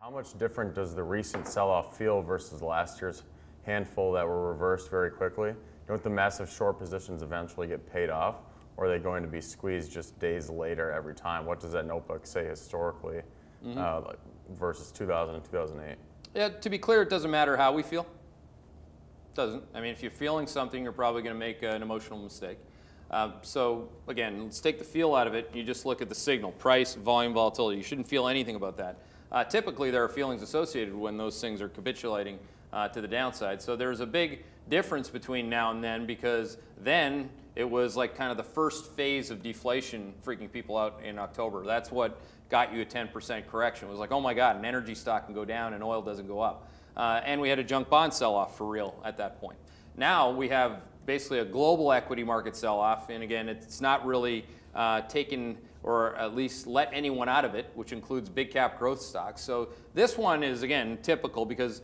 How much different does the recent sell-off feel versus last year's handful that were reversed very quickly? Don't the massive short positions eventually get paid off, or are they going to be squeezed just days later every time? What does that notebook say historically versus 2000 and 2008? Yeah, to be clear, it doesn't matter how we feel. It doesn't. I mean, if you're feeling something, you're probably going to make an emotional mistake. So again, let's take the feel out of it. You just look at the signal, price, volume, volatility. You shouldn't feel anything about that. Typically, there are feelings associated when those things are capitulating to the downside. So there's a big difference between now and then, because then it was like kind of the first phase of deflation freaking people out in October. That's what got you a 10% correction. It was like, oh my God, an energy stock can go down and oil doesn't go up. And we had a junk bond sell-off for real at that point. Now we have basically a global equity market sell-off, and again, it's not really taken or at least let anyone out of it, which includes big cap growth stocks. So this one is, again, typical because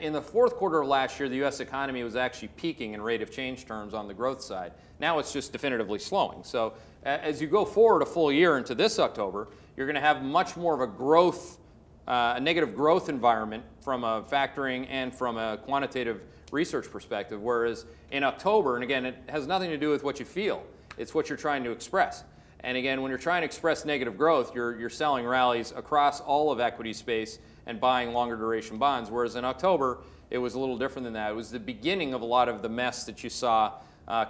in the fourth quarter of last year, the U.S. economy was actually peaking in rate of change terms on the growth side. Now it's just definitively slowing. So as you go forward a full year into this October, you're going to have much more of a growth, a negative growth environment from a factoring and from a quantitative research perspective, whereas in October, and again, it has nothing to do with what you feel, it's what you're trying to express. And again, when you're trying to express negative growth, you're selling rallies across all of equity space and buying longer duration bonds, whereas in October, it was a little different than that. It was the beginning of a lot of the mess that you saw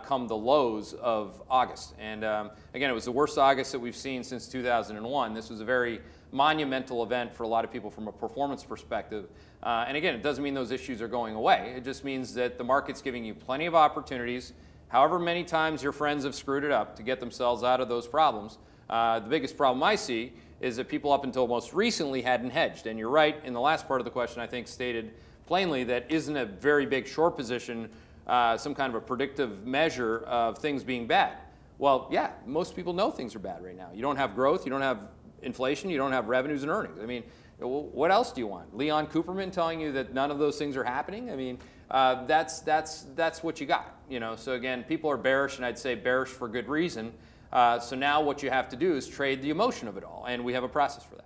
come the lows of August. And again, it was the worst August that we've seen since 2001. This was a very monumental event for a lot of people from a performance perspective. And again, it doesn't mean those issues are going away. It just means that the market's giving you plenty of opportunities, however many times your friends have screwed it up, to get themselves out of those problems. The biggest problem I see is that people up until most recently hadn't hedged. And you're right, in the last part of the question, I think stated plainly that isn't a very big short position some kind of a predictive measure of things being bad. Well, yeah, most people know things are bad right now. You don't have growth, you don't have inflation, you don't have revenues and earnings. I mean, what else do you want? Leon Cooperman telling you that none of those things are happening? I mean, that's what you got. You know, so again, people are bearish, and I'd say bearish for good reason. So now what you have to do is trade the emotion of it all, and we have a process for that.